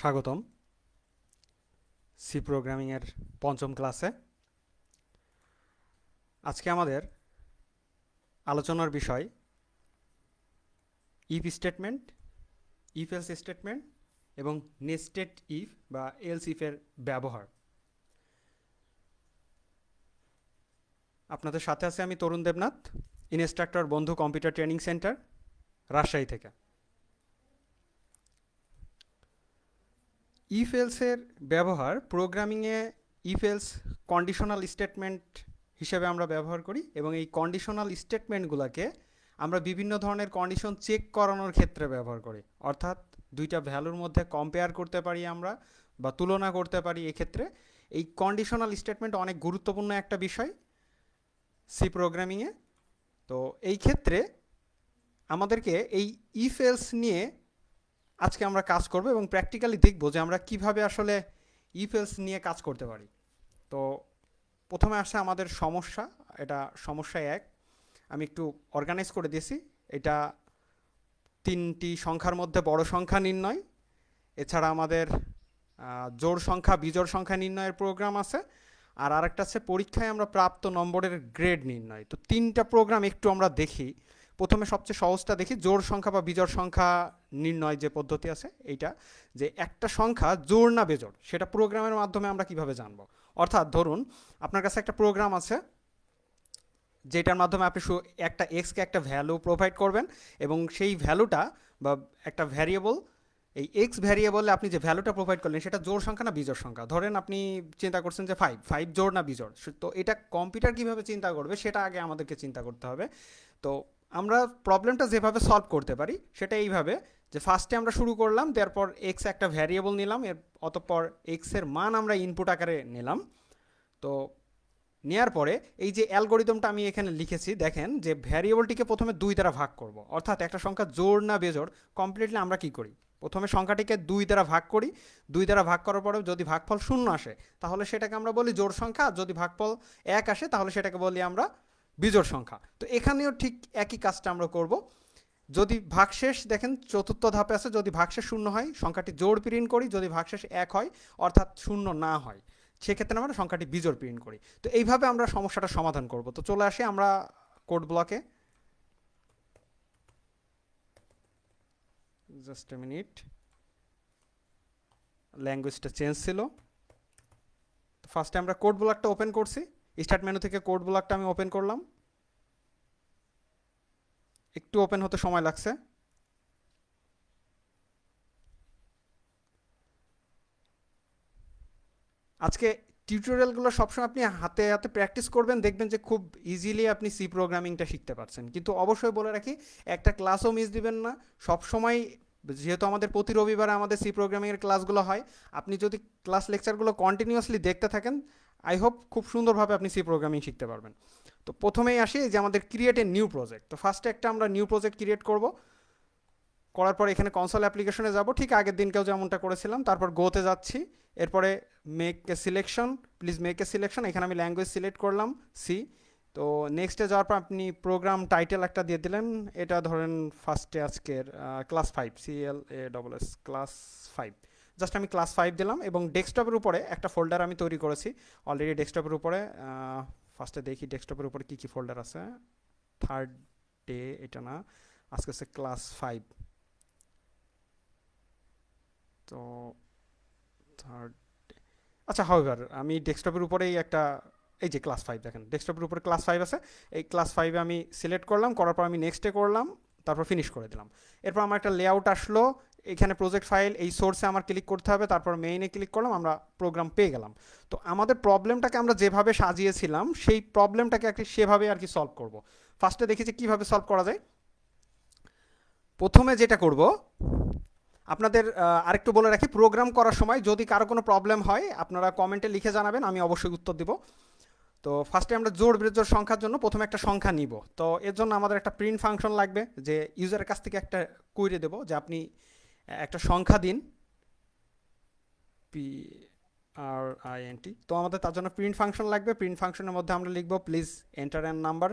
স্বাগতম সি প্রোগ্রামিংয়ের পঞ্চম ক্লাসে। আজকে আমাদের আলোচনার বিষয় if statement, if else statement এবং নেস্টেড ইফ বা এলস ইফের ব্যবহার। আপনাদের সাথে আছে আমি তরুণ দেবনাথ, ইনস্ট্রাক্টর বন্ধু কম্পিউটার ট্রেনিং সেন্টার, রাজশাহী থেকে। ইফ এলসের ব্যবহার প্রোগ্রামিংয়ে ইফ এলস কন্ডিশনাল স্টেটমেন্ট হিসেবে আমরা ব্যবহার করি এবং এই কন্ডিশনাল স্টেটমেন্টগুলোকে আমরা বিভিন্ন ধরনের কন্ডিশন চেক করানোর ক্ষেত্রে ব্যবহার করি। অর্থাৎ দুইটা ভ্যালুর মধ্যে কম্পেয়ার করতে পারি আমরা বা তুলনা করতে পারি। এক্ষেত্রে এই কন্ডিশনাল স্টেটমেন্ট অনেক গুরুত্বপূর্ণ একটা বিষয় সি প্রোগ্রামিংয়ে। তো এই ক্ষেত্রে আমাদেরকে এই ইফ এলস নিয়ে আজকে আমরা কাজ করব এবং প্র্যাকটিক্যালি দেখব যে আমরা কিভাবে আসলে ইফ এলস নিয়ে কাজ করতে পারি। তো প্রথমে আসে আমাদের সমস্যা, এটা সমস্যা এক। আমি একটু অর্গানাইজ করে দিয়েছি। এটা তিনটি সংখ্যার মধ্যে বড় সংখ্যা নির্ণয়, এছাড়া আমাদের জোড় সংখ্যা বিজোড় সংখ্যা নির্ণয়ের প্রোগ্রাম আছে, আর আরেকটা আছে পরীক্ষায় আমরা প্রাপ্ত নম্বরের গ্রেড নির্ণয়। তো তিনটা প্রোগ্রাম একটু আমরা দেখি। প্রথমে সবচেয়ে সহজটা দেখি, জোড় সংখ্যা বা বিজোড় সংখ্যা নির্ণয় যে পদ্ধতি আছে এইটা, যে একটা সংখ্যা জোড় না বেজোড় সেটা প্রোগ্রামের মাধ্যমে আমরা কিভাবে জানবো। অর্থাৎ ধরুন আপনার কাছে একটা প্রোগ্রাম আছে যেটার মাধ্যমে আপনি একটা এক্সকে একটা ভ্যালু প্রোভাইড করবেন এবং সেই ভ্যালুটা বা একটা ভ্যারিয়েবল, এই এক্স ভ্যারিয়েবলে আপনি যে ভ্যালুটা প্রোভাইড করলেন সেটা জোড় সংখ্যা না বিজোড় সংখ্যা। ধরেন আপনি চিন্তা করছেন যে ফাইভ ফাইভ জোড় না বিজোড়। তো এটা কম্পিউটার কীভাবে চিন্তা করবে সেটা আগে আমাদেরকে চিন্তা করতে হবে। তো আমরা প্রবলেমটা যেভাবে সলভ করতে পারি সেটা এইভাবে, যে ফার্স্টে আমরা শুরু করলাম, তারপর এক্স একটা ভ্যারিয়েবল নিলাম, অতঃপর এক্সের মান আমরা ইনপুট আকারে নিলাম। তো নেওয়ার পরে এই যে অ্যালগোরিদমটা আমি এখানে লিখেছি, দেখেন যে ভ্যারিয়েবলটিকে প্রথমে দুই দ্বারা ভাগ করব। অর্থাৎ একটা সংখ্যা জোড় না বেজোড় কমপ্লিটলি আমরা কি করি, প্রথমে সংখ্যাটিকে দুই দ্বারা ভাগ করি। দুই দ্বারা ভাগ করার পরে যদি ভাগফল শূন্য আসে তাহলে সেটাকে আমরা বলি জোড় সংখ্যা, আর যদি ভাগফল এক আসে তাহলে সেটাকে বলি আমরা বিজোড় সংখ্যা। তো এখানেও ঠিক একই কাজটা আমরা করব। যদি ভাগশেষ দেখেন চতুর্থ ধাপে আছে, যদি ভাগশেষ শূন্য হয় সংখ্যাটি জোড় প্রিন্ট করি, যদি ভাগশেষ এক হয় অর্থাৎ শূন্য না হয় সেক্ষেত্রে আমরা সংখ্যাটি বিজোড় প্রিন্ট করি। তো এইভাবে আমরা সমস্যাটা সমাধান করব। তো চলে আসি আমরা কোড ব্লকে। জাস্ট এ মিনিট, ল্যাঙ্গুয়েজটা চেঞ্জ ছিল। তো ফার্স্টে আমরা কোড ব্লকটা ওপেন করছি, স্টার্ট মেনু থেকে কোড ব্লকটা আমি ওপেন করলাম। একটু ওপেন হতে সময় লাগছে। আজকে টিউটোরিয়ালগুলো সবসময় আপনি হাতে হাতে প্র্যাকটিস করবেন, দেখবেন যে খুব ইজিলি আপনি সি প্রোগ্রামিংটা শিখতে পারছেন। কিন্তু অবশ্যই বলে রাখি, একটা ক্লাসও মিস দিবেন না। সবসময়, যেহেতু আমাদের প্রতি রবিবারে আমাদের সি প্রোগ্রামিংয়ের ক্লাসগুলো হয়, আপনি যদি ক্লাস লেকচারগুলো কন্টিনিউয়াসলি দেখতে থাকেন, আই হোপ খুব সুন্দরভাবে আপনি সি প্রোগ্রামিং শিখতে পারবেন। তো প্রথমেই আসি যে আমাদের ক্রিয়েট এ নিউ প্রজেক্ট। তো ফার্স্টে একটা আমরা নিউ প্রজেক্ট ক্রিয়েট করব। করার পর এখানে কনসোল অ্যাপ্লিকেশনে যাব, ঠিক আগের দিনকেও যেমনটা করেছিলাম। তারপর গোতে যাচ্ছি, এরপরে make a selection, please make a selection. এখানে আমি ল্যাঙ্গুয়েজ সিলেক্ট করলাম সি। তো নেক্সটে যাওয়ার পর আপনি প্রোগ্রাম টাইটেল একটা দিয়ে দিলেন, এটা ধরেন ফার্স্টে আজকের class five, CLASS class five. Just আমি ক্লাস ফাইভ দিলাম এবং ডেস্কটপের উপরে একটা ফোল্ডার আমি তৈরি করেছি অলরেডি। ডেস্কটপের উপরে ফার্স্টে দেখি ডেস্কটপের উপরে কী কী ফোল্ডার আছে। থার্ড ডে এটা না, আজকে হচ্ছে ক্লাস ফাইভ। তো থার্ড, আচ্ছা হাউএভার আমি ডেস্কটপের উপরেই একটা, এই যে ক্লাস ফাইভ দেখেন ডেস্কটপের উপরে ক্লাস ফাইভ আছে। এই ক্লাস ফাইভে আমি সিলেক্ট করলাম, করার পর আমি নেক্সটে করলাম, তারপর ফিনিশ করে দিলাম। এরপর আমার একটা লেআউট আসলো, এখানে প্রজেক্ট ফাইল, এই সোর্সে আমার ক্লিক করতে হবে, তারপর মেইনে ক্লিক করলাম, আমরা প্রোগ্রাম পেয়ে গেলাম। তো আমাদের প্রবলেমটাকে আমরা যেভাবে সাজিয়েছিলাম সেই প্রবলেমটাকে আর কি সেভাবে আর কি সলভ করব। ফার্স্টে দেখেছি কীভাবে সলভ করা যায়। প্রথমে যেটা করব, আপনাদের আরেকটু বলে রাখি, প্রোগ্রাম করার সময় যদি কারো কোনো প্রবলেম হয় আপনারা কমেন্টে লিখে জানাবেন, আমি অবশ্যই উত্তর দিব। তো ফার্স্টে আমরা জোড় বিজোড় সংখ্যার জন্য প্রথমে একটা সংখ্যা নিব। তো এর জন্য আমাদের একটা প্রিন্ট ফাংশন লাগবে, যে ইউজারের কাছ থেকে একটা কুইরি দেবো যে আপনি একটা সংখ্যা দিন, PRINT। তো আমাদের তার জন্য প্রিন্ট ফাংশন লাগবে। প্রিন্ট ফাংশনের মধ্যে আমরা লিখব please enter an number.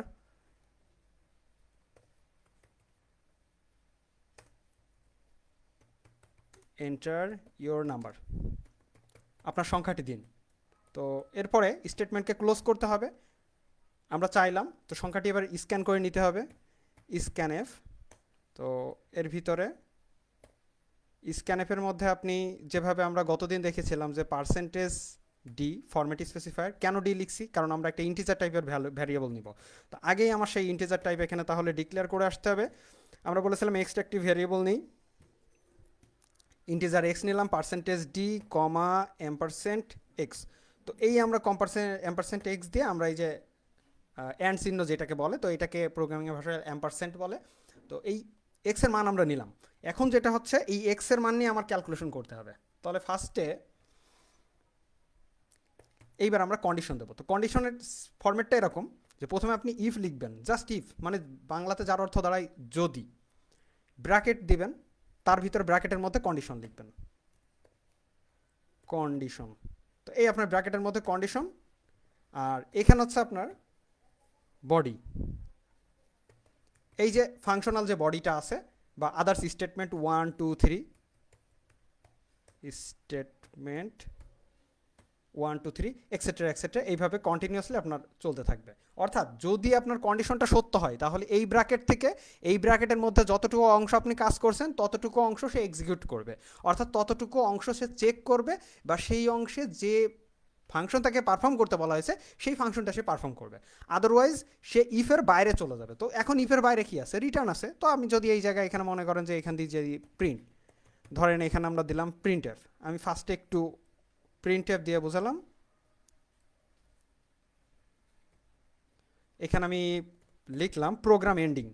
Enter your number, আপনার সংখ্যাটি দিন। তো এরপরে স্টেটমেন্টকে ক্লোজ করতে হবে। আমরা চাইলাম তো সংখ্যাটি এবার স্ক্যান করে নিতে হবে, স্ক্যানএফ। তো এর ভিতরে স্ক্যানএফের মধ্যে আপনি যেভাবে আমরা গতদিন দেখেছিলাম যে পার্সেন্টেজ ডি ফরম্যাট স্পেসিফায়ার, কেন ডি লিখছি, কারণ আমরা একটা ইন্টিজার টাইপের ভ্যারিয়েবল নিব। তো আগেই আমার সেই ইন্টিজার টাইপ এখানে তাহলে ডিক্লেয়ার করে আসতে হবে। আমরা বলেছিলাম এক্সটা একটি ভ্যারিয়েবল নেই, ইন্টিজার এক্স নিলাম, percentage d comma ampersand x. তো এই আমরা এম্পারসেন্ট এক্স দিয়ে আমরা এই যে অ্যান্ড চিহ্ন যেটাকে বলে, তো এটাকে প্রোগ্রামিং ভাষায় এম্পারসেন্ট বলে। তো এই এক্স এর মান আমরা নিলাম। এখন যেটা হচ্ছে এই এক্স এর মান নিয়ে আমার ক্যালকুলেশন করতে হবে। তাহলে ফার্স্টে এইবার আমরা কন্ডিশন দেবো। তো কন্ডিশনের ফরম্যাটটা এরকম যে প্রথমে আপনি ইফ লিখবেন, জাস্ট ইফ, মানে বাংলাতে যার অর্থ দাঁড়ায় যদি, ব্র্যাকেট দিবেন, তার ভিতরে ব্র্যাকেটের মধ্যে কন্ডিশন লিখবেন, কন্ডিশন। তো এই আপনার ব্র্যাকেটের মধ্যে কন্ডিশন, আর এখানে হচ্ছে আপনার বডি, এই যে ফাংশনাল যে বডিটা আছে বা others statement 1 2 3, statement 1 2 3 etcetera etcetera, এইভাবে কন্টিনিউয়াসলি আপনার চলতে থাকবে। অর্থাৎ যদি আপনার কন্ডিশনটা সত্য হয় তাহলে এই ব্র্যাকেট থেকে এই ব্র্যাকেটের মধ্যে যতটুকু অংশ আপনি কাজ করছেন ততটুকু অংশ সে এক্সিকিউট করবে, অর্থাৎ ততটুকু অংশ সে চেক করবে, বা সেই অংশে যে ফাংশন তাকে পারফর্ম করতে বলা হয়েছে সেই ফাংশনটা সে পারফর্ম করবে। আদারওয়াইজ সে ইফের বাইরে চলে যাবে। তো এখন ইফের বাইরে কি আছে, রিটার্ন আছে। তো আমি যদি এই জায়গায় এখানে মনে করেন যে এখান দিয়ে যে প্রিন্ট, ধরেন এখানে আমরা দিলাম প্রিন্ট এফ, আমি ফার্স্টে একটু প্রিন্ট এফ দিয়ে বোঝালাম। এখানে আমি লিখলাম প্রোগ্রাম এন্ডিং,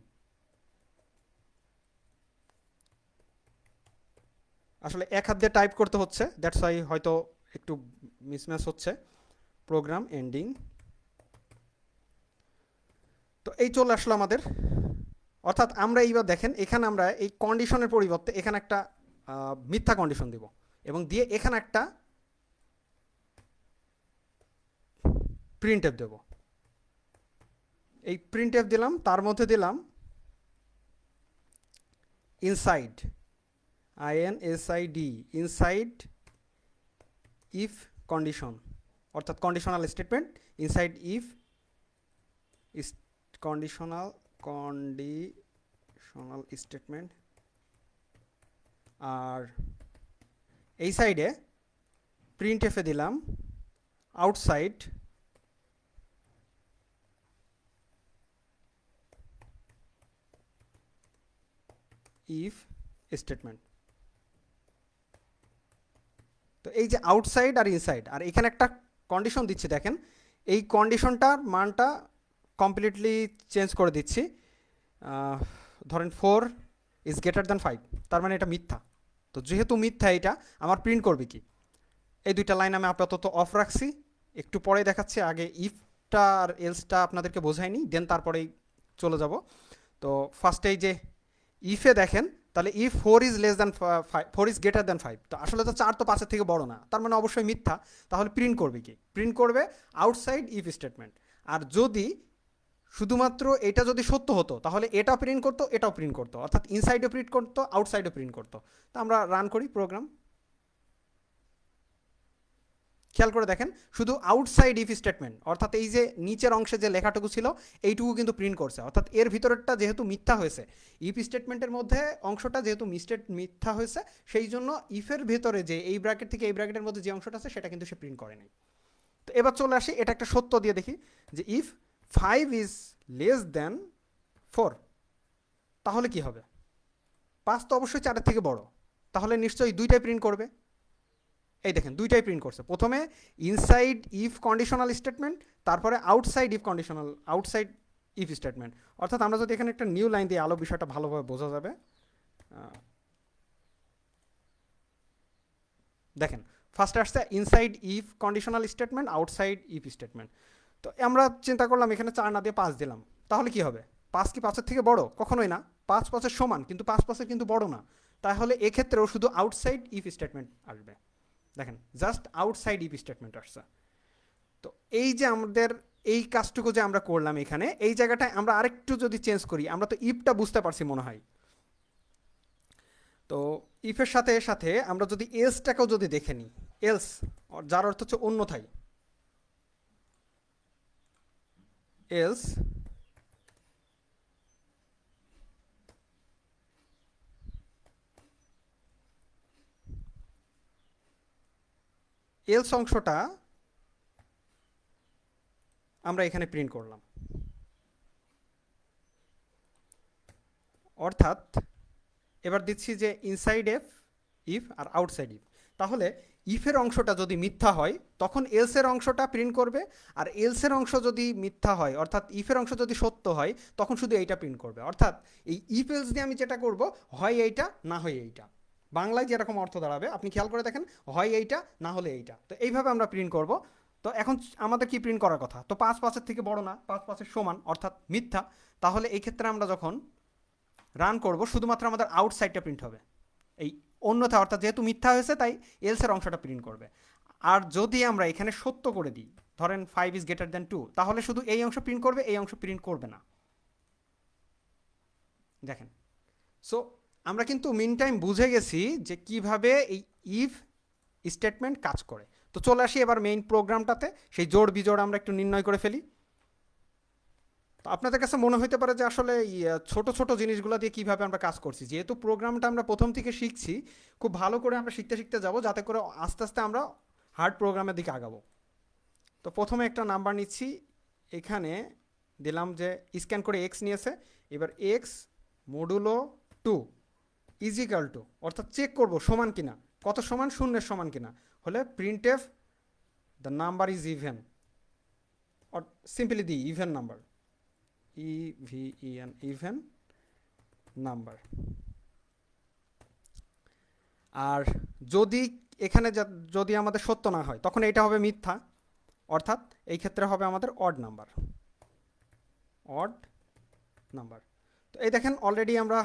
আসলে এক হাত দিয়ে টাইপ করতে হচ্ছে, দ্যাটস ওয়াই হয়তো একটু মিসম্যাচ হচ্ছে। প্রোগ্রাম এন্ডিং, তো এই চলে আসলো আমাদের। অর্থাৎ আমরা এইবার দেখেন এখানে আমরা এই কন্ডিশনের পরিবর্তে এখানে একটা মিথ্যা কন্ডিশন দিব, এবং দিয়ে এখানে একটা প্রিন্ট এফ দেব। এই প্রিন্ট এফ দিলাম, তার মধ্যে দিলাম inside, INSID, inside if condition, অর্থাৎ conditional statement inside if conditional statement. আর এই সাইডে প্রিন্ট এফে দিলাম আউটসাইড ইফ স্টেটমেন্ট। তো এই যে আউটসাইড আর ইনসাইড, আর এখানে একটা কন্ডিশন দিচ্ছি, দেখেন এই কন্ডিশনটার মানটা কমপ্লিটলি চেঞ্জ করে দিচ্ছি। ধরেন 4 ইজ গ্রেটার দ্যান 5, তার মানে এটা মিথ্যা। তো যেহেতু মিথ্যা, এটা আমার প্রিন্ট করবে কি, এই দুইটা লাইন আমি আপাতত অফ রাখছি, একটু পরে দেখাচ্ছি। আগে ইফটা আর এলসটা আপনাদেরকে বোঝাইনি, দেন তারপরেই চলে যাব। তো ফার্স্টে এই যে ইফে দেখেন, তাহলে if 4 is less than 5, 4 is greater than 5, তো আসলে তো 4 তো 5-এর থেকে বড় না, তার মানে অবশ্যই মিথ্যা। তাহলে প্রিন্ট করবে কি, প্রিন্ট করবে আউটসাইড ইফ স্টেটমেন্ট। আর যদি শুধুমাত্র এটা যদি সত্য হতো তাহলে এটাও প্রিন্ট করতো, এটাও প্রিন্ট করতো, অর্থাৎ ইনসাইডও প্রিন্ট করতো, আউটসাইডও প্রিন্ট করতো। তো আমরা রান করি প্রোগ্রাম, খেয়াল করে দেখেন শুধু আউটসাইড ইফ স্টেটমেন্ট, অর্থাৎ এই যে নিচের অংশে যে লেখাটুকু ছিল এইটুকু কিন্তু প্রিন্ট করছে, অর্থাৎ এর ভিতরেরটা যেহেতু মিথ্যা হয়েছে, ইফ স্টেটমেন্টের মধ্যে অংশটা যেহেতু মিথ্যা হয়েছে, সেই জন্য ইফের ভেতরে যে এই ব্র্যাকেট থেকে এই ব্র্যাকেটের মধ্যে যে অংশটা আছে সেটা কিন্তু সে প্রিন্ট করে নাই। তো এবার চলে আসি, এটা একটা সত্য দিয়ে দেখি যে ইফ 5 ইজ লেস দ্যান 4, তাহলে কি হবে, 5 তো অবশ্যই 4-এর থেকে বড়, তাহলে নিশ্চয়ই দুইটাই প্রিন্ট করবে। এই দেখেন দুইটাই প্রিন্ট করছে, প্রথমে ইনসাইড ইফ কন্ডিশনাল স্টেটমেন্ট, তারপরে আউটসাইড ইফ স্টেটমেন্ট। অর্থাৎ আমরা যদি এখানে একটা নিউ লাইন দিয়ে আলো বিষয়টা ভালোভাবে বোঝা যাবে। দেখেন ফার্স্টে আসছে inside if conditional statement, outside if statement. তো আমরা চিন্তা করলাম এখানে 4 না দিয়ে 5 দিলাম, তাহলে কি হবে, 5 কি 5-এর থেকে বড়, কখনোই না। 5 5-এর সমান, কিন্তু 5 5-এর কিন্তু বড় না। তাহলে এক্ষেত্রেও শুধু আউটসাইড ইফ স্টেটমেন্ট আসবে। দেখেন জাস্ট আউটসাইড ইফ স্টেটমেন্ট আসছে। তো এই যে আমাদের এই কাজটুকু যে আমরা করলাম এখানে, এই জায়গাটায় আমরা আরেকটু যদি চেঞ্জ করি, আমরা তো ইফটা বুঝতে পারছি মনে হয়। তো ইফের সাথে সাথে আমরা যদি এলসটাকেও যদি দেখে নিই, এলস যার অর্থ হচ্ছে অন্যথায়, এলস এলস অংশটা আমরা এখানে প্রিন্ট করলাম। অর্থাৎ এবার দিচ্ছি যে ইনসাইড এফ ইফ আর আউটসাইড ইফ। তাহলে ইফের অংশটা যদি মিথ্যা হয় তখন এলসের অংশটা প্রিন্ট করবে, আর এলসের অংশ যদি মিথ্যা হয় অর্থাৎ ইফের অংশ যদি সত্য হয় তখন শুধু এইটা প্রিন্ট করবে। অর্থাৎ এই ইফ এলস দিয়ে আমি যেটা করব, হয় এইটা না হয় এইটা। বাংলায় যেরকম অর্থ দাঁড়াবে আপনি খেয়াল করে দেখেন, হয় এইটা না হলে এইটা। তো এইভাবে আমরা প্রিন্ট করব। তো এখন আমাদের কি প্রিন্ট করার কথা? তো 5 থেকে বড় না, 5 সমান, অর্থাৎ মিথ্যা। তাহলে এই ক্ষেত্রে আমরা যখন রান করব শুধুমাত্র আমাদের আউটসাইডটা প্রিন্ট হবে, এই অন্যথা অর্থাৎ যেহেতু মিথ্যা হয়েছে তাই এলসের অংশটা প্রিন্ট করবে। আর যদি আমরা এখানে সত্য করে দিই, ধরেন 5 > 2, তাহলে শুধু এই অংশ প্রিন্ট করবে, এই অংশ প্রিন্ট করবে না। দেখেন, সো আমরা কিন্তু মিন টাইম বুঝে গেছি যে কিভাবে এই ইফ স্টেটমেন্ট কাজ করে। তো চলে আসি এবার মেইন প্রোগ্রামটাতে, সেই জোড় বিজোড় আমরা একটু নির্ণয় করে ফেলি। তো আপনাদের কাছে মনে হতে পারে যে আসলে ছোট ছোট জিনিসগুলো দিয়ে কিভাবে আমরা কাজ করছি। যেহেতু প্রোগ্রামটা আমরা প্রথম থেকে শিখছি, খুব ভালো করে আমরা শিখতে শিখতে যাব, যাতে করে আস্তে আস্তে আমরা হার্ড প্রোগ্রামের দিকে আগাবো। তো প্রথমে একটা নাম্বার নিচ্ছি, এখানে দিলাম যে স্ক্যান করে এক্স নিয়েছে। এবার এক্স মডুলো 2 ইজিক্যাল টু, অর্থাৎ চেক করব সমান কিনা, কত সমান, শূন্যের সমান কিনা হলে print f the number is even, or simply the even number, even even number. আর যদি এখানে যদি আমাদের সত্য না হয় তখন এটা হবে মিথ্যা, অর্থাৎ এই ক্ষেত্রে হবে আমাদের অড নাম্বার, অড নাম্বার। তো এই দেখেন অলরেডি আমরা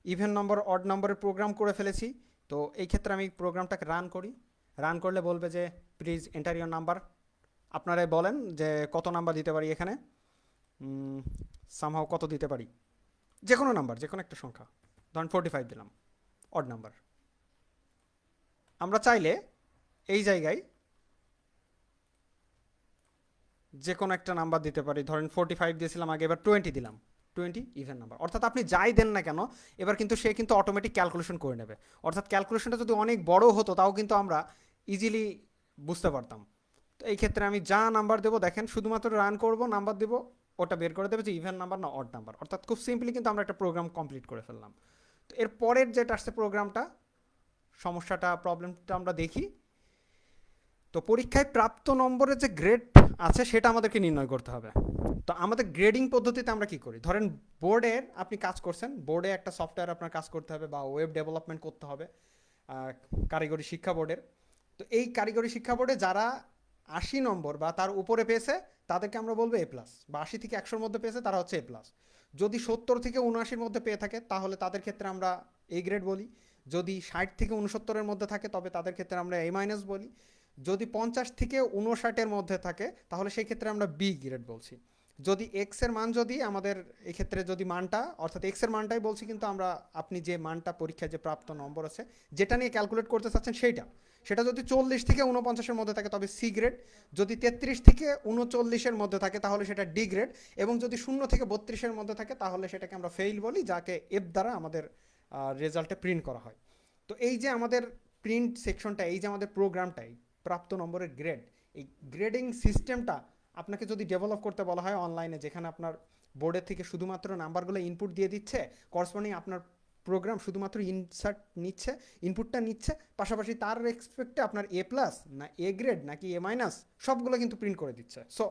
ইভেন নম্বর অড নম্বরের প্রোগ্রাম করে ফেলেছি। তো এই ক্ষেত্রে আমি প্রোগ্রামটাকে রান করি। রান করলে বলবে যে প্লিজ এন্টার ইউর নাম্বার। আপনারাই বলেন যে কত নাম্বার দিতে পারি এখানে, সামহাও কত দিতে পারি, যে কোনো নাম্বার, যে কোনো একটা সংখ্যা, ধরেন 45 দিলাম, অড নাম্বার। আমরা চাইলে এই জায়গায় যে কোনো একটা নাম্বার দিতে পারি, ধরেন 45 দিয়েছিলাম আগে, এবার 20 দিলাম, 20 ইভেন নাম্বার। অর্থাৎ আপনি যাই দেন না কেন এবার কিন্তু সে কিন্তু অটোমেটিক ক্যালকুলেশন করে নেবে। অর্থাৎ ক্যালকুলেশনটা যদি অনেক বড় হতো তাও কিন্তু আমরা ইজিলি বুঝতে পারতাম। তো এই ক্ষেত্রে আমি যা নাম্বার দেবো, দেখেন শুধুমাত্র রান করব, নাম্বার দেবো, ওটা বের করে দেবে যে ইভেন নাম্বার না অড নাম্বার। অর্থাৎ খুব সিম্পলি কিন্তু আমরা একটা প্রোগ্রাম কমপ্লিট করে ফেললাম। তো এর পরের যেটা আসছে প্রোগ্রামটা, সমস্যাটা, প্রবলেমটা আমরা দেখি। তো পরীক্ষায় প্রাপ্ত নম্বরের যে গ্রেড আছে সেটা আমাদেরকে নির্ণয় করতে হবে। তো আমাদের গ্রেডিং পদ্ধতিতে আমরা কি করি, ধরেন বোর্ডের আপনি কাজ করছেন, বোর্ডে একটা সফটওয়্যার আপনার কাজ করতে হবে বা ওয়েব ডেভেলপমেন্ট করতে হবে কারিগরি শিক্ষা বোর্ডের। তো এই কারিগরি শিক্ষা বোর্ডে যারা 80 নম্বর বা তার উপরে পেয়েছে তাদেরকে আমরা বলবো এ প্লাস, বা 80 থেকে 100-র মধ্যে পেয়েছে তারা হচ্ছে এ প্লাস। যদি 70 থেকে 79-র মধ্যে পেয়ে থাকে তাহলে তাদের ক্ষেত্রে আমরা এ গ্রেড বলি। যদি 60 থেকে 69-এর মধ্যে থাকে তবে তাদের ক্ষেত্রে আমরা এ মাইনাস বলি। যদি 50 থেকে 59-এর মধ্যে থাকে তাহলে সেই ক্ষেত্রে আমরা বি গ্রেড বলছি। যদি এক্স এর মান, যদি আমাদের এক্ষেত্রে যদি মানটা, অর্থাৎ এক্স এর মানটাই বলছি, কিন্তু আমরা আপনি যে মানটা পরীক্ষায় যে প্রাপ্ত নম্বর আছে যেটা নিয়ে ক্যালকুলেট করতে চাচ্ছেন সেটা যদি 40 থেকে 49-এর মধ্যে থাকে তবে সি গ্রেড। যদি 33 থেকে 39-এর মধ্যে থাকে তাহলে সেটা ডি গ্রেড। এবং যদি 0 থেকে 32-এর মধ্যে থাকে তাহলে সেটাকে আমরা ফেইল বলি, যাকে এফ দ্বারা আমাদের রেজাল্টে প্রিন্ট করা হয়। তো এই যে আমাদের প্রিন্ট সেকশনটা, এই যে আমাদের প্রোগ্রামটাই প্রাপ্ত নম্বরের গ্রেড, এই গ্রেডিং সিস্টেমটা আপনাকে যদি ডেভেলপ করতে বলা হয় অনলাইনে, যেখানে আপনার বোর্ডের থেকে শুধুমাত্র নাম্বারগুলো ইনপুট দিয়ে দিচ্ছে, করসপন্ডিং আপনার প্রোগ্রাম শুধুমাত্র ইনপুটটা নিচ্ছে, পাশাপাশি তার রেসপেক্টে আপনার এ প্লাস না এ গ্রেড নাকি এ মাইনাস সবগুলো কিন্তু প্রিন্ট করে দিচ্ছে। সো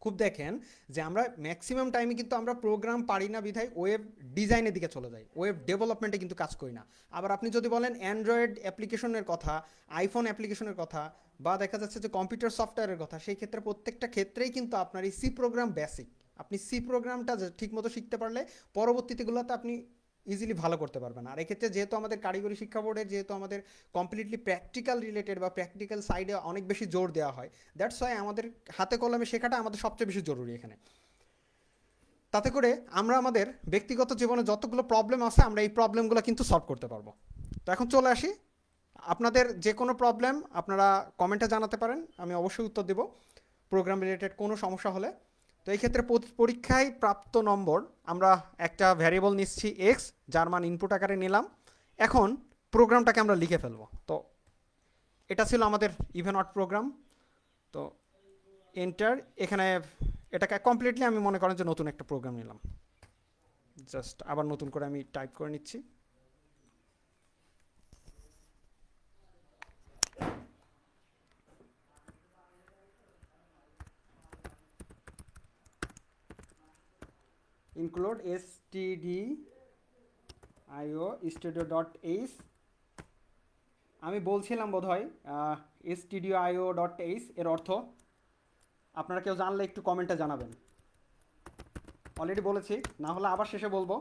খুব দেখেন যে আমরা ম্যাক্সিমাম টাইমে কিন্তু আমরা প্রোগ্রাম পারি না বিধায় ওয়েব ডিজাইনের দিকে চলে যাই, ওয়েব ডেভেলপমেন্টে কিন্তু কাজ করি না। আবার আপনি যদি বলেন অ্যান্ড্রয়েড অ্যাপ্লিকেশনের কথা, আইফোন অ্যাপ্লিকেশনের কথা, বা দেখা যাচ্ছে যে কম্পিউটার সফটওয়্যারের কথা, সেই ক্ষেত্রে প্রত্যেকটা ক্ষেত্রেই কিন্তু আপনার এই সি প্রোগ্রাম বেসিক। আপনি সি প্রোগ্রামটা ঠিকমতো শিখতে পারলে পরবর্তীতেগুলোতে আপনি ইজিলি ভালো করতে পারবেন। আর এক্ষেত্রে যেহেতু আমাদের কারিগরি শিক্ষা বোর্ডের, যেহেতু আমাদের কমপ্লিটলি প্র্যাকটিক্যাল রিলেটেড বা প্র্যাকটিক্যাল সাইডে অনেক বেশি জোর দেওয়া হয়, দ্যাটস ওয়াই আমাদের হাতে কলমে শেখাটা আমাদের সবচেয়ে বেশি জরুরি এখানে। তাতে করে আমরা আমাদের ব্যক্তিগত জীবনে যতগুলো প্রবলেম আছে আমরা এই প্রবলেমগুলো কিন্তু সলভ করতে পারবো। তো এখন চলে আসি, আপনাদের যে কোনো প্রবলেম আপনারা কমেন্টে জানাতে পারেন, আমি অবশ্যই উত্তর দেব প্রোগ্রাম রিলেটেড কোনো সমস্যা হলে। তো এই ক্ষেত্রে পরীক্ষায় প্রাপ্ত নম্বর আমরা একটা ভ্যারিয়েবল নিচ্ছি এক্স, যার মান ইনপুট আকারে নিলাম। এখন প্রোগ্রামটাকে আমরা লিখে ফেলবো। তো এটা ছিল আমাদের ইভেন অড প্রোগ্রাম। তো এন্টার, এখানে এটাকে কমপ্লিটলি আমি মনে করেন যে নতুন একটা প্রোগ্রাম নিলাম। জাস্ট আবার নতুন করে আমি টাইপ করে নিচ্ছি। Include stdio studio.h। আমি বলছিলাম বোধহয় stdio.h এর অর্থ আপনারা কেউ জানলে একটু কমেন্টে জানাবেন। অলরেডি বলেছি, না হলে আবার শেষে বলবো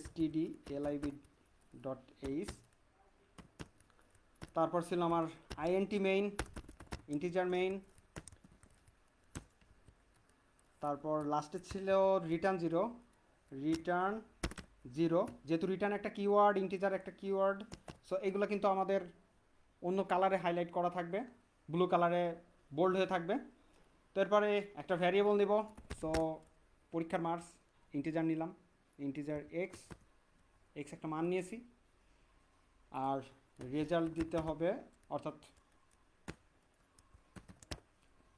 stdlib.h। তারপর ছিল আমার int মেইন, ইন্টিজার মেইন। তারপর লাস্টে ছিল রিটার্ন জিরো, যেহেতু রিটার্ন একটা কিওয়ার্ড, ইন্টিজার একটা কিওয়ার্ড, সো এগুলো কিন্তু আমাদের অন্য কালারে হাইলাইট করা থাকবে, ব্লু কালারে বোল্ড হয়ে থাকবে। তো এরপরে একটা ভ্যারিয়েবল নিব। সো পরীক্ষার মার্কস ইন্টিজার নিলাম, ইন্টিজার এক্স একটা মান নিয়েছি। আর রেজাল্ট দিতে হবে, অর্থাৎ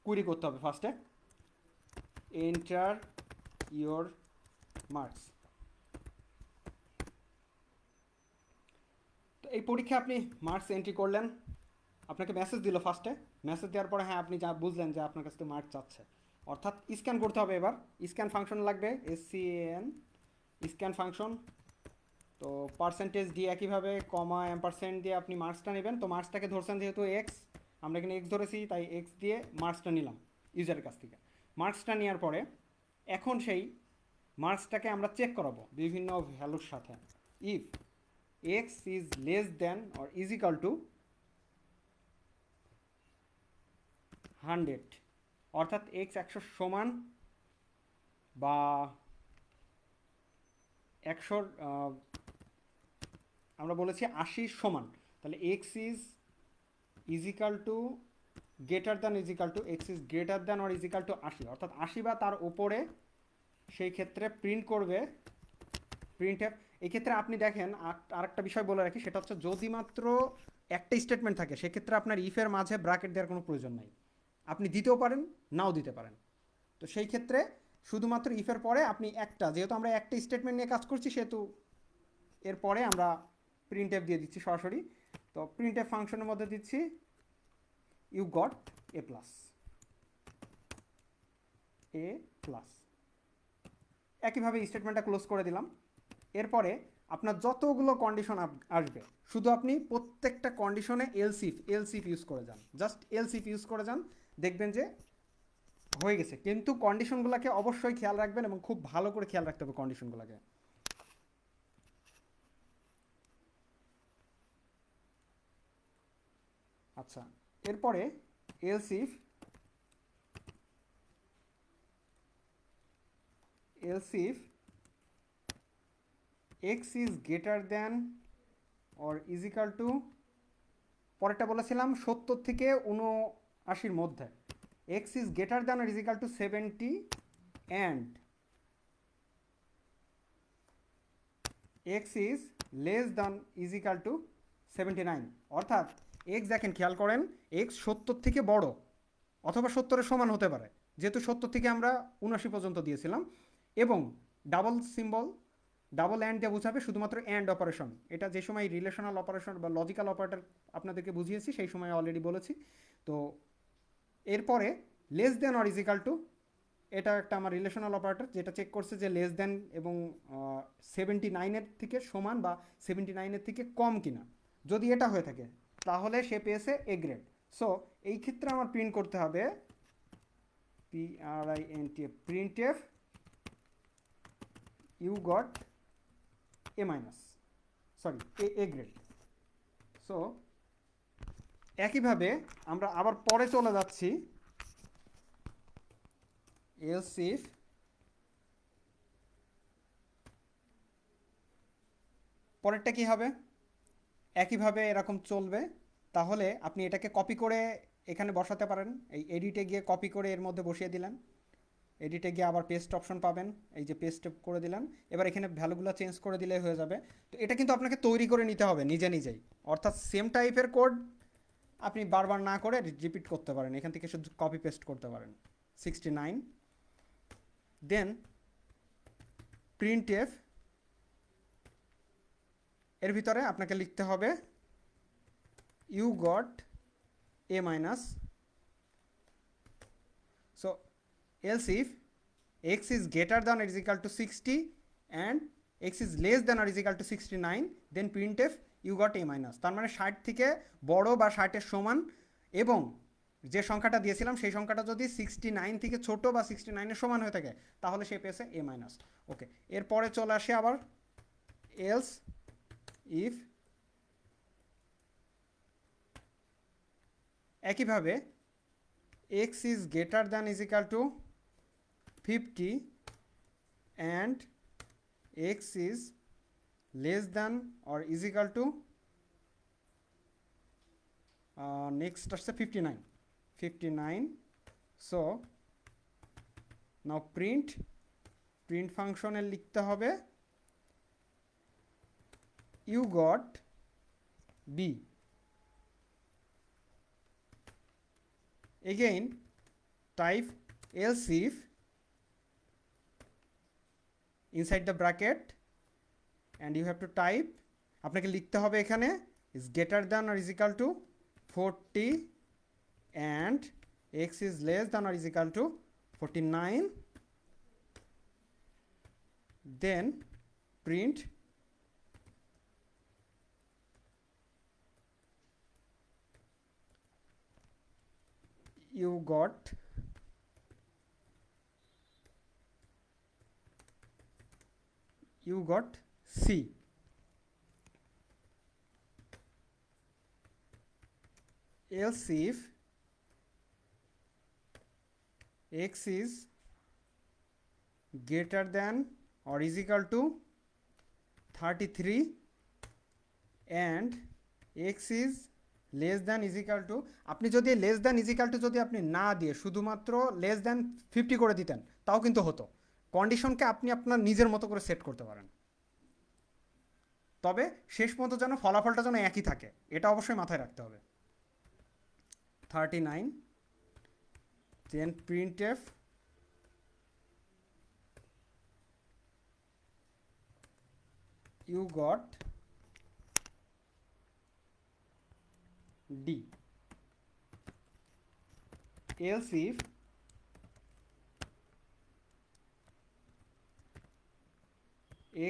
কুইরি করতে হবে ফার্স্টে, এন্টার ইয়োর মার্কস। তো এই পরীক্ষায় আপনি মার্কস এন্ট্রি করলেন, আপনাকে মেসেজ দিল ফার্স্টে। মেসেজ দেওয়ার পরে হ্যাঁ আপনি যা বুঝলেন যে আপনার কাছ থেকে মার্কস চাচ্ছে, অর্থাৎ স্ক্যান করতে হবে। এবার স্ক্যান ফাংশন লাগবে, SCAN স্ক্যান ফাংশন। তো পার্সেন্টেজ দিয়ে একইভাবে কমা এম্পারসেন্ট দিয়ে আপনি মার্কসটা নেবেন। তো মার্কসটাকে ধরছেন যেহেতু এক্স, আমরা এখানে এক্স ধরেছি, তাই এক্স দিয়ে মার্কসটা নিলাম ইউজারের কাছ থেকে। মার্কসটা নেওয়ার পরে এখন সেই মার্কসটাকে আমরা চেক করাবো বিভিন্ন ভ্যালুর সাথে। If x is less than or is equal to 100, অর্থাৎ এক্স 100 সমান বা 100 আমরা বলেছি 80 সমান, তাহলে x is equal to greater than is equal to x is greater than or is equal to 80, অর্থাৎ 80 বা তার উপরে, সেই ক্ষেত্রে প্রিন্ট করবে প্রিন্টএফ। এই ক্ষেত্রে আপনি দেখেন আরেকটা বিষয় বলে রাখি, সেটা হচ্ছে যদি মাত্র একটা স্টেটমেন্ট থাকে সেক্ষেত্রে আপনার ইফের মাঝে ব্র্যাকেট দেওয়ার কোনো প্রয়োজন নাই, আপনি দিতেও পারেন নাও দিতে পারেন। তো সেই ক্ষেত্রে শুধুমাত্র ইফের পরে আপনি একটা, যেহেতু আমরা একটা স্টেটমেন্ট নিয়ে কাজ করছি সেহেতু এরপরে আমরা প্রিন্টএফ দিয়ে দিচ্ছি সরাসরি। তো প্রিন্টএফ ফাংশনের মধ্যে দিচ্ছি ইউ গট এ প্লাস, একইভাবে স্টেটমেন্টটা ক্লোজ করে দিলাম। এরপরে আপনার যতগুলো কন্ডিশন আসবে শুধু আপনি প্রত্যেকটা কন্ডিশনে এলসিফ ইউজ করে যান, জাস্ট এলসিফ ইউজ করে যান, দেখবেন যে হয়ে গেছে। কিন্তু কন্ডিশনগুলোকে অবশ্যই খেয়াল রাখবেন এবং খুব ভালো করে খেয়াল রাখতে হবে কন্ডিশনগুলোকে। আচ্ছা, এরপরে else if x is greater than or is equal to, পরেরটা বলেছিলাম 70 থেকে 79 মধ্যে, x is greater than or is equal to 70 and x is less than is equal to 79, অর্থাৎ এক্স দেখেন খেয়াল করেন, এক্স 70 থেকে বড় অথবা 70-এর সমান হতে পারে, যেহেতু 70 থেকে আমরা 79 পর্যন্ত দিয়েছিলাম। এবং ডাবল সিম্বল, ডাবল অ্যান্ড দিয়ে বোঝাবে শুধুমাত্র অ্যান্ড অপারেশন, এটা যে সময় রিলেশনাল অপারেশন বা লজিক্যাল অপারেটর আপনাদেরকে বুঝিয়েছি সেই সময় অলরেডি বলেছি। তো এরপরে less than or is equal to, এটা একটা আমার রিলেশনাল অপারেটর যেটা চেক করছে যে লেস দেন এবং 79-এর থেকে সমান বা 79-এর থেকে কম কিনা। যদি এটা হয়ে থাকে তাহলে সে পেয়েছে এ গ্রেড। সো এই ক্ষেত্রে আমার প্রিন্ট করতে হবে printf you got A minus, sorry A grade. So একইভাবে আমরা আবার পরে চলে যাচ্ছি, এলস ইফ পরেরটা কি হবে, একইভাবে এরকম চলবে। তাহলে আপনি এটাকে কপি করে এখানে বসাতে পারেন, এই এডিটে গিয়ে কপি করে এর মধ্যে বসিয়ে দিলেন, এডিটে গিয়ে আবার পেস্ট অপশন পাবেন, এই যে পেস্ট করে দিলাম, এবার এখানে ভ্যালুগুলো চেঞ্জ করে দিলে হয়ে যাবে। তো এটা কিন্তু আপনাকে তৈরি করে নিতে হবে নিজে নিজেই, অর্থাৎ সেম টাইপের কোড আপনি বারবার না করে রিপিট করতে পারেন, এখান থেকে শুধু কপি পেস্ট করতে পারেন। 69, দেন প্রিন্ট এফ, এর ভিতরে আপনাকে লিখতে হবে you got A minus, so else if x is greater than or is equal to 60 and x is less than or is equal to 69, then printf you got a minus। তার মানে 60 থেকে বড় বা 60 এর সমান এবং যে সংখ্যাটা দিয়েছিলাম সেই সংখ্যাটা যদি 69 থেকে ছোট বা 69 এর সমান হয়ে থাকে তাহলে সে পেয়েছে a মাইনাস। ওকে, এরপরে চলে আসে আবার else if, একইভাবে x is greater than is equal to 50 and x is less than or is equal to next আসছে 59, so now print ফাংশনে লিখতে হবে you got b, again type else if inside the bracket and you have to type, আপনাকে লিখতে হবে এখানে is greater than or is equal to 40 and x is less than or is equal to 49, then print you got C, else if x is greater than or is equal to 33 and x is less than is equal to, আপনি যদি less than is equal to যদি আপনি না দিয়ে শুধুমাত্র less than 50 করে দিতেন তাও কিন্তু হতো। কন্ডিশনকে আপনি আপনার নিজের মতো করে সেট করতে পারেন, তবে শেষ পর্যন্ত যেন ফলাফলটা যেন একই থাকে এটা অবশ্যই মাথায় রাখতে হবে। 39, then printf you got D, else if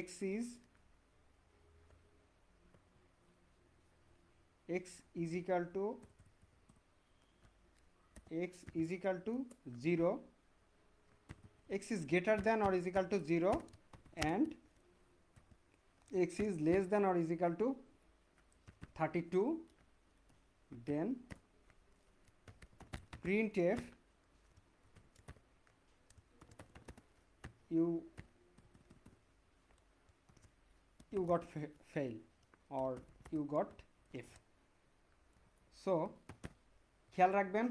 x is equal to 0, x is greater than or is equal to 0 and x is less than or is equal to 32, then printf you got fail or you got f। So খেয়াল রাখবেন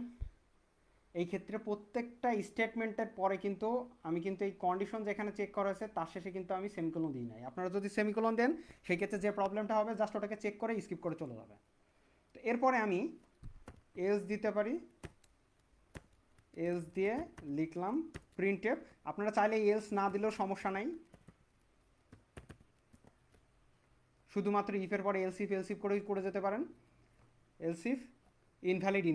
এই ক্ষেত্রে প্রত্যেকটা স্টেটমেন্টের পরে কিন্তু আমি কিন্তু এই কন্ডিশন যেখানে চেক করা হয়েছে তার শেষে কিন্তু আমি সেমিকোলন দিই নাই। আপনারা যদি সেমিকোলন দেন সেই ক্ষেত্রে যে প্রবলেমটা হবে জাস্ট ওটাকে চেক করে স্কিপ করে চলে যাবে। তো এরপরে আমি এলস দিতে পারি, এলস দিয়ে লিখলাম প্রিন্টএফ। আপনারা চাইলে এলস না দিলেও সমস্যা নাই, শুধুমাত্র ইফের পরে এলসিফ করে যেতে পারেন। Else if invalid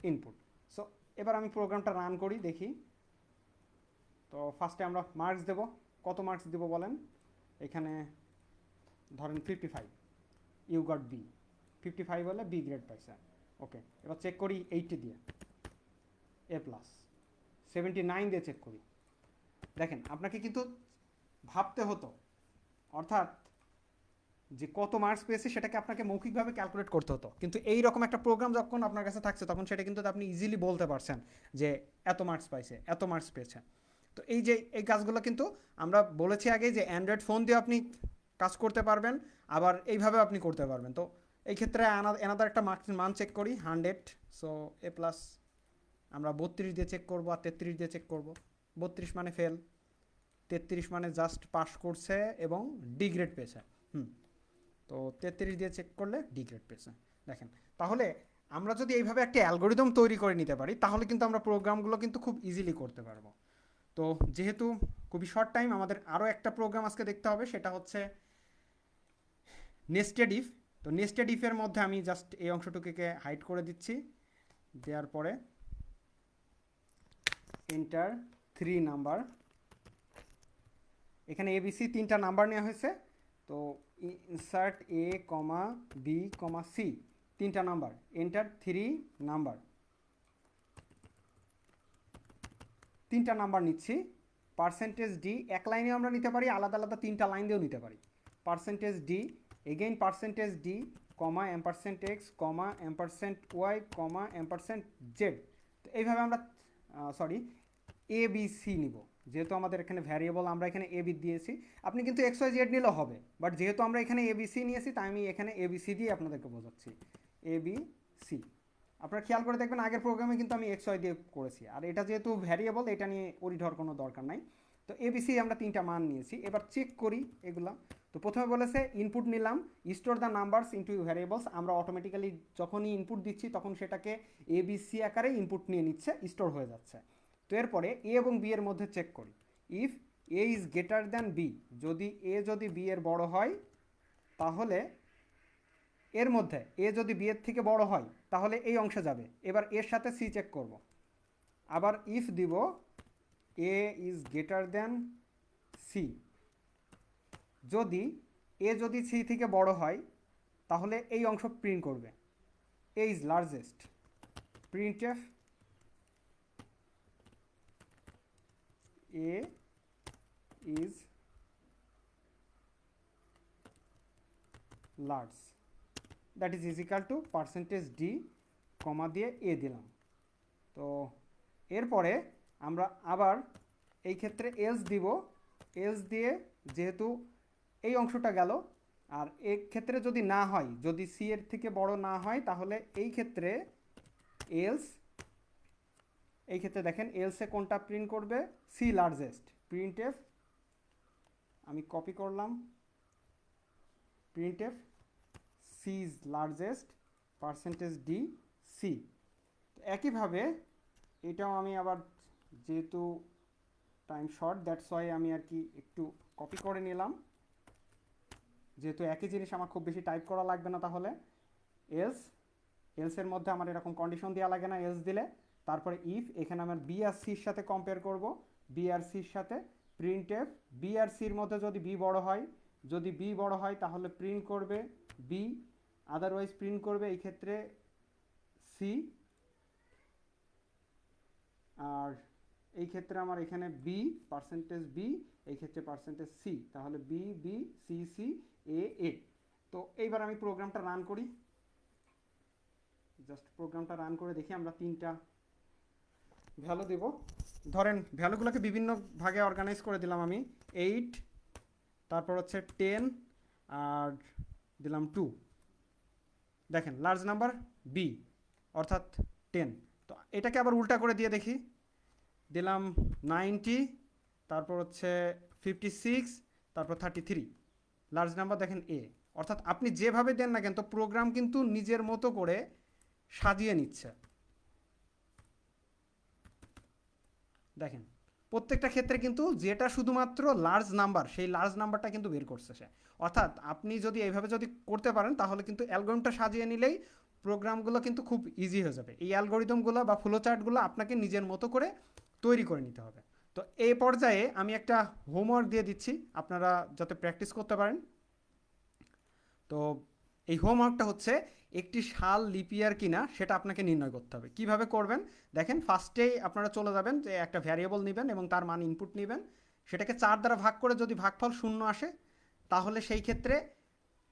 input. সো এবার আমি প্রোগ্রামটা রান করি দেখি। তো ফার্স্টে আমরা মার্কস দেব, কত মার্কস দেব বলেন, এখানে ধরেন 55, ইউ গট বি, 55 হলে বি গ্রেড পাইছে। ওকে, এবার চেক করি 80 দিয়ে, এ প্লাস। 79 দিয়ে চেক করি। দেখেন আপনাকে কিন্তু ভাবতে হতো, অর্থাৎ যে কত মার্কস পেয়েছে সেটাকে আপনাকে মৌখিকভাবে ক্যালকুলেট করতে হতো, কিন্তু এই রকম একটা প্রোগ্রাম যখন আপনার কাছে থাকছে তখন সেটা কিন্তু আপনি ইজিলি বলতে পারছেন যে এত মার্কস পাইছে, এত মার্কস পেয়েছে। তো এই যে এই কাজগুলো কিন্তু আমরা বলেছি আগে যে অ্যান্ড্রয়েড ফোন দিয়ে আপনি কাজ করতে পারবেন, আবার এইভাবে আপনি করতে পারবেন। তো এই ক্ষেত্রে এনাদার একটা মান চেক করি 100, সো A+। আমরা 32 দিয়ে চেক করবো আর 33 দিয়ে চেক করব। 32 মানে ফেল, 33 মানে জাস্ট পাস করছে এবং ডি গ্রেড পেয়েছে। তো 33 দিয়ে চেক করলে ডি গ্রেড পেয়েছে। দেখেন, তাহলে আমরা যদি এইভাবে একটা অ্যালগোরিদম তৈরি করে নিতে পারি তাহলে কিন্তু আমরা প্রোগ্রামগুলো কিন্তু খুব ইজিলি করতে পারবো। তো যেহেতু খুবই শর্ট টাইম, আমাদের আরও একটা প্রোগ্রাম আজকে দেখতে হবে, সেটা হচ্ছে নেস্টেড ইফ। তো নেস্টেড ইফের মধ্যে আমি জাস্ট এই অংশটুকুকে হাইড করে দিচ্ছি, দেওয়ার পরে এন্টার 3 নাম্বার। এখানে এবিসি 3টা নাম্বার নেওয়া হয়েছে। তো insert A comma B comma C 3টা নাম্বার, এন্টার 3 নাম্বার। 3টা নাম্বার নিচ্ছি। পার্সেন্টেজ ডি এক লাইনেও আমরা নিতে পারি, আলাদা আলাদা 3টা লাইন দিয়েও নিতে পারি। Percentage d, again percentage d comma ampersand x comma ampersand y comma ampersand z. তো এইভাবে আমরা এ বি সি নিব। যেহেতু আমাদের এখানে ভ্যারিয়েবল আমরা এখানে এ বি দিয়েছি, আপনি কিন্তু এক্স ওয়াই জেড নিলেও হবে, বাট যেহেতু আমরা এখানে এ বি সি নিয়েছি তাই আমি এখানে এ বি সি দিয়ে আপনাদেরকে বোঝাচ্ছি। এ বি সি আপনারা খেয়াল করে দেখবেন আগের প্রোগ্রামে কিন্তু আমি এক্স ওয়াই দিয়ে করেছি, আর এটা যেহেতু ভ্যারিয়েবল এটা নিয়ে ওরিঢর কোনো দরকার নাই। তো এবিসি আমরা 3টা মান নিয়েছি, এবার চেক করি এগুলা। তো প্রথমে বলেছে ইনপুট নিলাম, store the numbers into variables. আমরা অটোমেটিক্যালি যখনই ইনপুট দিচ্ছি তখন সেটাকে এবিসি আকারে ইনপুট নিয়ে নিচ্ছে, স্টোর হয়ে যাচ্ছে। তো এরপরে এ এবং বি এর মধ্যে চেক করি, if A is greater than B, যদি বি এর বড় হয় তাহলে এর মধ্যে এ যদি বি এর থেকে বড় হয় তাহলে এই অংশে যাবে। এবার এর সাথে সি চেক করব, আবার ইফ দিব a is greater than c, যদি সি থেকে বড় হয় তাহলে এই অংশ প্রিন্ট করবে, a is largest. Printf a is large, that is is equal to percentage d comma দিয়ে এ দিলাম। তো এরপরে আমরা আবার এই ক্ষেত্রে এলস দিব, এলস দিয়ে যেহেতু এই অংশটা গেল, আর এই ক্ষেত্রে যদি না হয়, যদি সি এর থেকে বড় না হয় তাহলে এই ক্ষেত্রে এলস, এই ক্ষেত্রে দেখেন এলসে কোনটা প্রিন্ট করবে, সি লার্জেস্ট। প্রিন্টএফ, আমি কপি করলাম, printf C is largest percentage D C. একইভাবে এটাও আমি আবার যেহেতু টাইম শর্ট দ্যাটস ওয়াই আমি আর কি একটু কপি করে নিলাম, যেহেতু একই জিনিস আমার খুব বেশি টাইপ করা লাগবে না। তাহলে এলসের মধ্যে আমার এরকম কন্ডিশন দেওয়া লাগে না এলস দিলে। তারপরে ইফ, এখানে আমার বি আর সির সাথে কম্পেয়ার করব, বি আর সির সাথে প্রিন্টএফ বি আর সির মধ্যে যদি বি বড় হয়, যদি বি বড় হয় তাহলে প্রিন্ট করবে বি, আদারওয়াইজ প্রিন্ট করবে এই ক্ষেত্রে সি। আর এই ক্ষেত্রে আমার এখানে বি পার্সেন্টেজ বি, এই ক্ষেত্রে পার্সেন্টেজ সি, তাহলে বি বি সি সি এ এ। তো এইবার আমি প্রোগ্রামটা রান করি, জাস্ট প্রোগ্রামটা রান করে দেখি আমরা 3টা ভ্যালু দেব। ধরেন ভ্যালুগুলোকে বিভিন্ন ভাগে অর্গানাইজ করে দিলাম আমি, 8, তারপর হচ্ছে 10 আর দিলাম 2। দেখেন লার্জ নাম্বার বি অর্থাৎ 10। তো এটাকে আবার উল্টা করে দিয়ে দেখি, দিলাম 90, তারপর হচ্ছে 56, তারপর 33। লার্জ নাম্বার দেখেন এ। অর্থাৎ আপনি যেভাবে দেন না কেন তো প্রোগ্রাম কিন্তু নিজের মতো করে সাজিয়ে নিচ্ছে। দেখেন প্রত্যেকটা ক্ষেত্রে কিন্তু যেটা শুধুমাত্র লার্জ নাম্বার সেই লার্জ নাম্বারটা কিন্তু বের করছে সে। অর্থাৎ আপনি যদি এইভাবে যদি করতে পারেন তাহলে কিন্তু অ্যালগোরিদমটা সাজিয়ে নিলেই প্রোগ্রামগুলো কিন্তু খুব ইজি হয়ে যাবে। এই অ্যালগোরিদমগুলো বা ফ্লোচার্টগুলো আপনাকে নিজের মতো করে তৈরি করে নিতে হবে। তো এই পর্যায়ে আমি একটা হোমওয়ার্ক দিয়ে দিচ্ছি আপনারা যাতে প্র্যাকটিস করতে পারেন। তো এই হোমওয়ার্কটা হচ্ছে একটি সাল লিপিয়ার কিনা সেটা আপনাকে নির্ণয় করতে হবে। কিভাবে করবেন দেখেন, ফার্স্টেই আপনারা চলে যাবেন যে একটা ভ্যারিয়েবল নেবেন এবং তার মান ইনপুট নেবেন, সেটাকে 4 দ্বারা ভাগ করে যদি ভাগফল 0 আসে তাহলে সেই ক্ষেত্রে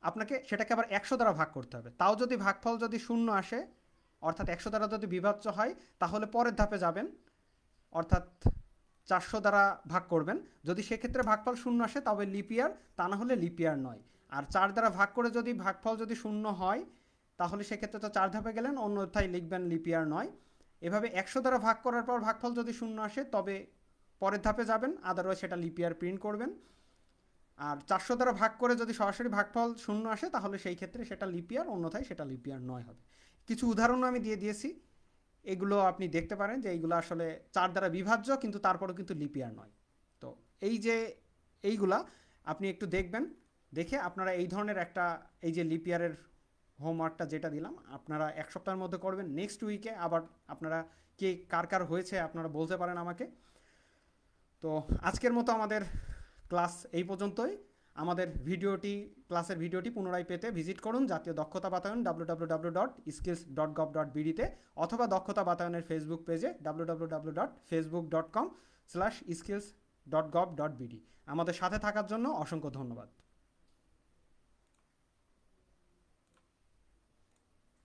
আপনাকে সেটাকে আবার 100 দ্বারা ভাগ করতে হবে। তাও যদি ভাগফল যদি 0 আসে অর্থাৎ 100 দ্বারা যদি বিভাজ্য হয় তাহলে পরের ধাপে যাবেন, অর্থাৎ 400 দ্বারা ভাগ করবেন। যদি সেক্ষেত্রে ভাগফল শূন্য আসে তবে লিপ ইয়ার, তা না হলে লিপ ইয়ার নয়। আর 4 দ্বারা ভাগ করে যদি ভাগফল যদি শূন্য হয় তাহলে সেক্ষেত্রে তো 4 ধাপে গেলেন, অন্যথায় লিখবেন লিপ ইয়ার নয়। এভাবে 100 দ্বারা ভাগ করার পর ভাগফল যদি শূন্য আসে তবে পরের ধাপে যাবেন, আদারওয়াইজ সেটা লিপ ইয়ার প্রিন্ট করবেন। আর 400 দ্বারা ভাগ করে যদি সরাসরি ভাগফল শূন্য আসে তাহলে সেই ক্ষেত্রে সেটা লিপ ইয়ার, অন্যথায় সেটা লিপ ইয়ার নয় হবে। কিছু উদাহরণও আমি দিয়ে দিয়েছি, এগুলো আপনি দেখতে পারেন যে এইগুলো আসলে 4 দ্বারা বিভাজ্য কিন্তু তারপরেও কিন্তু লিপ ইয়ার নয়। তো এই যে এইগুলা আপনি একটু দেখবেন, দেখে আপনারা এই ধরনের একটা এই যে লিপ ইয়ারের হোমওয়ার্কটা যেটা দিলাম আপনারা 1 সপ্তাহের মধ্যে করবেন। নেক্সট উইকে আবার আপনারা কে কার কার হয়েছে আপনারা বলতে পারেন আমাকে। তো আজকের মতো আমাদের ক্লাস এই পর্যন্তই। আমাদের ক্লাসের ভিডিওটি পুনরায় পেতে ভিজিট করুন জাতীয় দক্ষতা বাতায়ন www.skills.gov.bd তে, অথবা দক্ষতা বাতায়নের ফেসবুক পেজে www.facebook.com/skills.gov.bd। আমাদের সাথে থাকার জন্য অসংখ্য ধন্যবাদ।